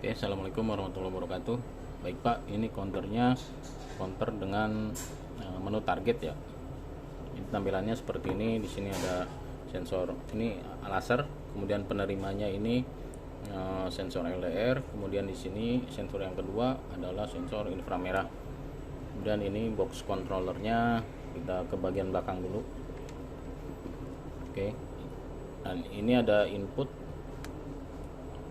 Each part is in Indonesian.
Oke, assalamualaikum warahmatullahi wabarakatuh. Baik Pak, ini counter dengan menu target ya. Ini tampilannya seperti ini. Di sini ada sensor ini laser, kemudian penerimanya ini sensor LDR, kemudian di sini sensor yang kedua adalah sensor inframerah. Kemudian ini box controllernya, kita ke bagian belakang dulu. Oke, dan ini ada input.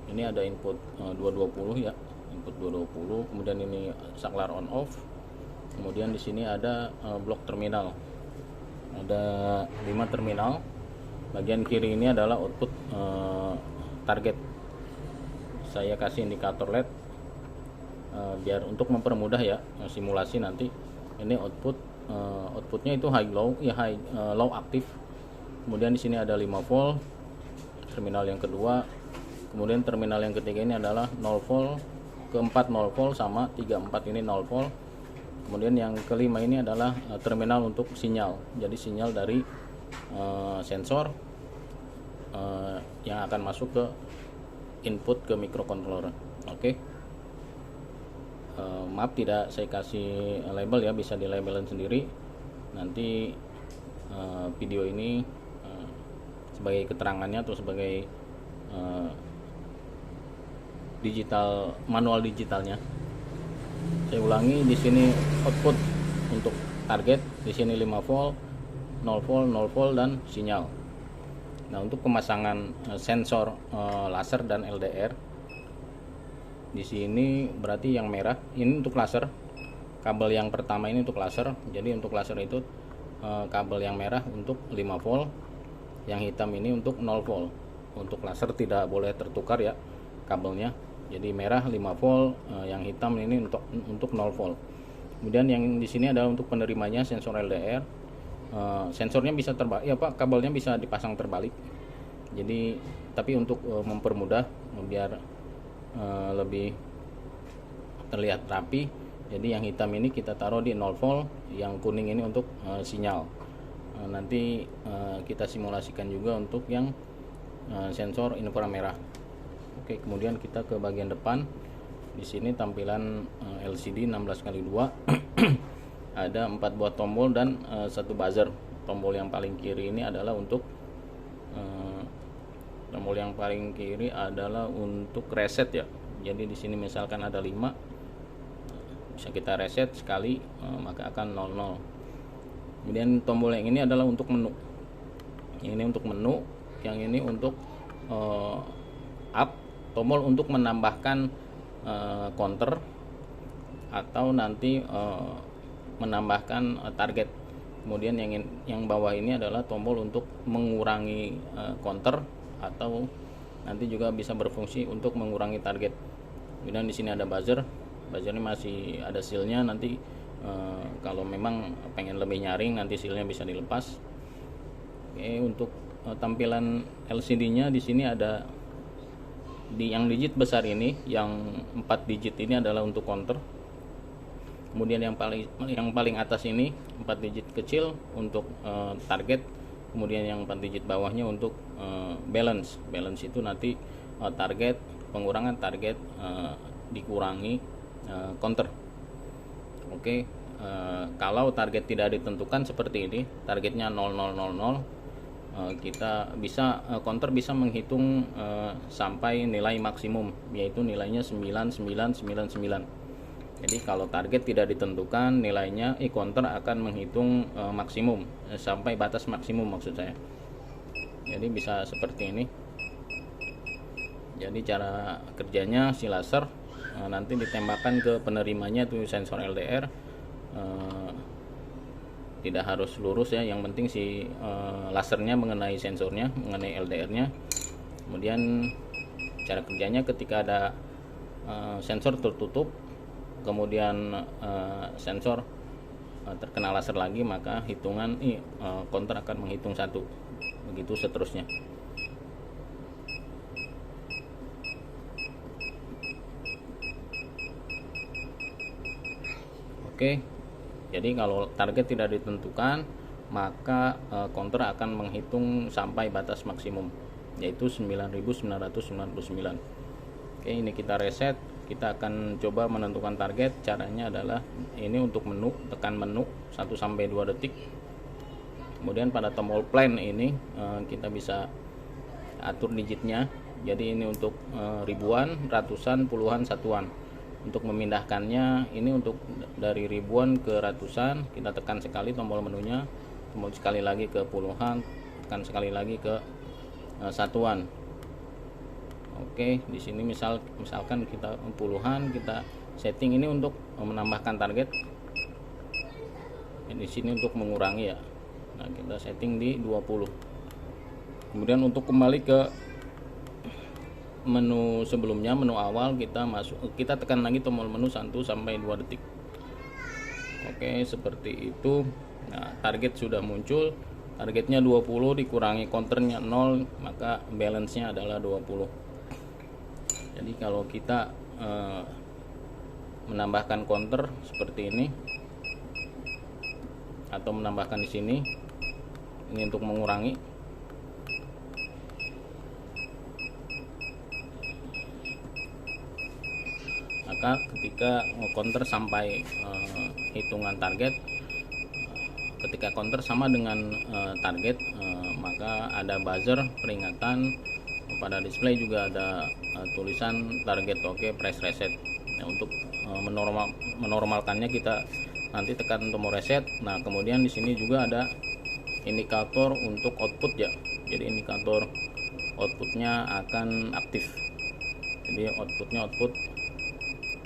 Ini ada input 220 ya, input 220. Kemudian ini saklar on off. Kemudian di sini ada blok terminal. Ada 5 terminal. Bagian kiri ini adalah output target. Saya kasih indikator LED biar untuk mempermudah ya simulasi nanti. Ini outputnya itu high low ya, low aktif. Kemudian di sini ada 5 volt terminal yang kedua. Kemudian terminal yang ketiga ini adalah 0 volt, keempat 0 volt, sama 34 ini 0 volt. Kemudian yang kelima ini adalah terminal untuk sinyal. Jadi sinyal dari sensor yang akan masuk ke input ke microcontroller. Oke. Maaf tidak saya kasih label ya, bisa di labelin sendiri. Nanti video ini sebagai keterangannya atau sebagai manual digitalnya. Saya ulangi, di sini output untuk target, di sini 5 volt, 0 volt, 0 volt dan sinyal. Nah, untuk pemasangan sensor laser dan LDR di sini berarti yang merah ini untuk laser. Kabel yang pertama ini untuk laser. Jadi untuk laser itu kabel yang merah untuk 5 volt, yang hitam ini untuk 0 volt. Untuk laser tidak boleh tertukar ya kabelnya. Jadi merah 5 volt, yang hitam ini untuk 0 volt. Kemudian yang di sini adalah untuk penerimanya sensor LDR. Sensornya bisa terbalik ya Pak, kabelnya bisa dipasang terbalik. Jadi tapi untuk mempermudah biar lebih terlihat rapi, jadi yang hitam ini kita taruh di 0 volt, yang kuning ini untuk sinyal. Nanti kita simulasikan juga untuk yang sensor inframerah. Oke, kemudian kita ke bagian depan. Di sini tampilan LCD 16x2. Ada 4 buah tombol dan 1 buzzer. Tombol yang paling kiri ini adalah untuk reset ya. Jadi di sini misalkan ada 5, bisa kita reset sekali, maka akan 00. Kemudian tombol yang ini adalah untuk menu. Yang ini untuk menu, yang ini untuk up. Tombol untuk menambahkan counter atau nanti menambahkan target. Kemudian yang bawah ini adalah tombol untuk mengurangi counter atau nanti juga bisa berfungsi untuk mengurangi target. Kemudian di sini ada buzzer. Buzzer ini masih ada sealnya, nanti kalau memang pengen lebih nyaring nanti sealnya bisa dilepas. Oke, untuk tampilan LCD-nya di sini ada yang digit besar ini, yang 4 digit ini adalah untuk counter. Kemudian yang paling atas ini 4 digit kecil untuk target. Kemudian yang 4 digit bawahnya untuk balance. Balance itu nanti target, pengurangan target, dikurangi counter. Oke, kalau target tidak ditentukan seperti ini, targetnya 0000, kita bisa counter bisa menghitung sampai nilai maksimum, yaitu nilainya 9999. Jadi kalau target tidak ditentukan nilainya, counter akan menghitung maksimum, sampai batas maksimum maksud saya. Jadi bisa seperti ini. Jadi cara kerjanya si laser nanti ditembakkan ke penerimanya itu sensor LDR. Tidak harus lurus ya, yang penting si lasernya mengenai sensornya, mengenai LDR-nya. Kemudian cara kerjanya ketika ada sensor tertutup, kemudian sensor terkena laser lagi, maka hitungan counter akan menghitung 1, begitu seterusnya. Oke, jadi kalau target tidak ditentukan, maka counter akan menghitung sampai batas maksimum, yaitu 9999. Oke, ini kita reset. Kita akan coba menentukan target. Caranya adalah ini untuk menu, tekan menu 1-2 detik. Kemudian pada tombol plan ini kita bisa atur digitnya. Jadi ini untuk ribuan, ratusan, puluhan, satuan. Untuk memindahkannya ini untuk dari ribuan ke ratusan, kita tekan sekali tombol menunya, tombol sekali lagi ke puluhan, tekan sekali lagi ke satuan. Oke, di sini misalkan kita puluhan, kita setting ini untuk menambahkan target. Di sini untuk mengurangi ya. Nah, kita setting di 20. Kemudian untuk kembali ke menu sebelumnya, menu awal, kita tekan lagi tombol menu 1-2 detik. Oke, seperti itu. Nah, target sudah muncul. Targetnya 20 dikurangi counternya 0, maka balance-nya adalah 20. Jadi kalau kita menambahkan counter seperti ini atau menambahkan di sini, ini untuk mengurangi. Maka ketika counter sampai hitungan target, ketika counter sama dengan target, maka ada buzzer peringatan. Pada display juga ada tulisan target. Oke, press reset. Nah, untuk menormalkannya kita nanti tekan tombol reset. Nah, kemudian di sini juga ada indikator untuk output ya. Jadi indikator outputnya akan aktif. Jadi output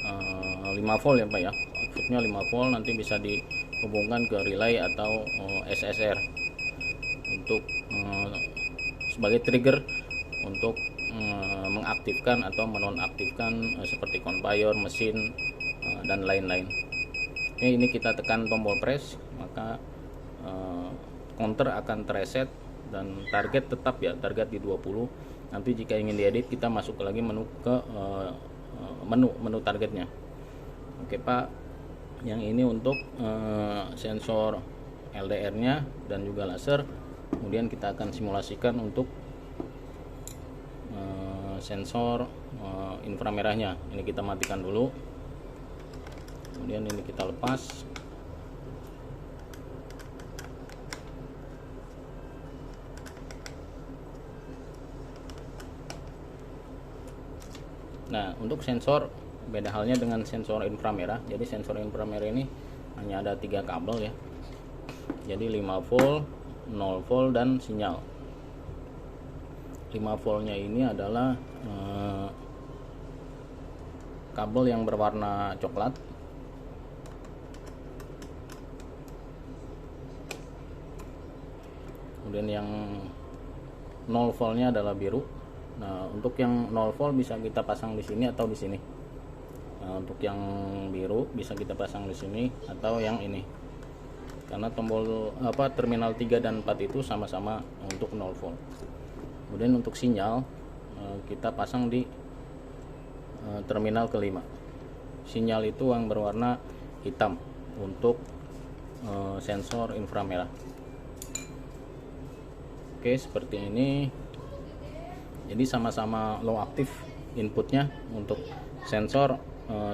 5 volt ya Pak ya. Outputnya 5 volt, nanti bisa dihubungkan ke relay atau SSR untuk sebagai trigger untuk mengaktifkan atau menonaktifkan seperti conveyor, mesin, dan lain-lain. Oke, ini kita tekan tombol press, maka counter akan terreset dan target tetap ya, target di 20. Nanti jika ingin diedit, kita masuk lagi menu ke menu targetnya. Oke Pak, yang ini untuk sensor LDR-nya dan juga laser. Kemudian kita akan simulasikan untuk sensor inframerahnya. Ini kita matikan dulu, kemudian ini kita lepas. Nah, untuk sensor beda halnya dengan sensor inframerah. Jadi sensor inframerah ini hanya ada 3 kabel ya. Jadi 5 volt, 0 volt, dan sinyal. 5 voltnya ini adalah kabel yang berwarna coklat. Kemudian yang 0 voltnya adalah biru. Nah, untuk yang 0 volt bisa kita pasang di sini atau di sini. Nah, untuk yang biru bisa kita pasang di sini atau yang ini. Karena tombol terminal 3 dan 4 itu sama-sama untuk 0 volt. Kemudian untuk sinyal kita pasang di terminal kelima. Sinyal itu yang berwarna hitam untuk sensor inframerah. Oke, seperti ini. Jadi sama-sama low aktif inputnya untuk sensor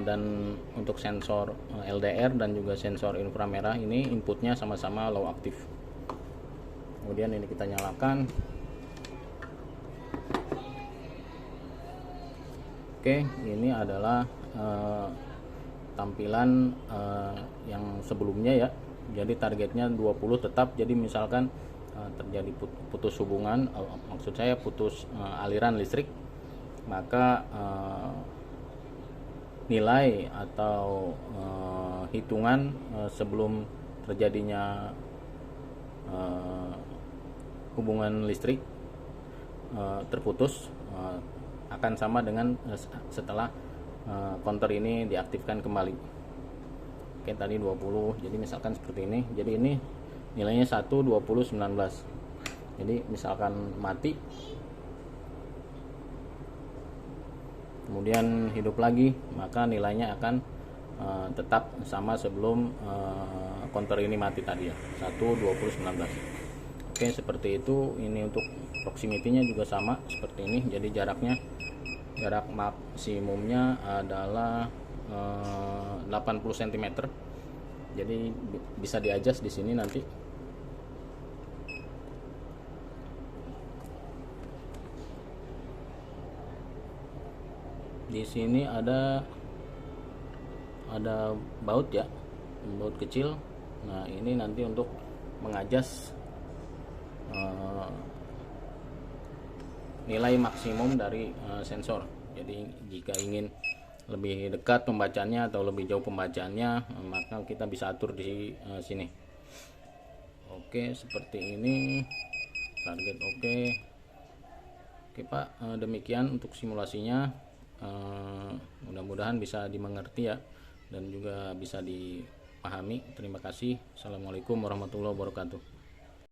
dan untuk sensor LDR dan juga sensor inframerah ini inputnya sama-sama low aktif. Kemudian ini kita nyalakan. Oke, ini adalah tampilan yang sebelumnya ya. Jadi targetnya 20 tetap. Jadi misalkan terjadi putus hubungan, maksud saya putus aliran listrik, maka nilai atau hitungan sebelum terjadinya hubungan listrik terputus akan sama dengan setelah counter ini diaktifkan kembali. Oke, tadi 20. Jadi misalkan seperti ini. Jadi ini nilainya 1, 20, 19. Jadi misalkan mati, kemudian hidup lagi, maka nilainya akan tetap sama sebelum counter ini mati tadi ya. 1, 20, 19. Oke, seperti itu. Ini untuk proximity-nya juga sama seperti ini. Jadi jaraknya Jarak maksimumnya adalah 80 cm. Jadi bisa di-adjust di sini nanti. Di sini ada baut ya, baut kecil. Nah, ini nanti untuk mengadjust nilai maksimum dari sensor. Jadi jika ingin lebih dekat pembacaannya atau lebih jauh pembacaannya, maka kita bisa atur di sini. Oke, seperti ini. Target oke. Oke Pak, demikian untuk simulasinya. Mudah-mudahan bisa dimengerti ya, dan juga bisa dipahami. Terima kasih. Assalamualaikum warahmatullahi wabarakatuh.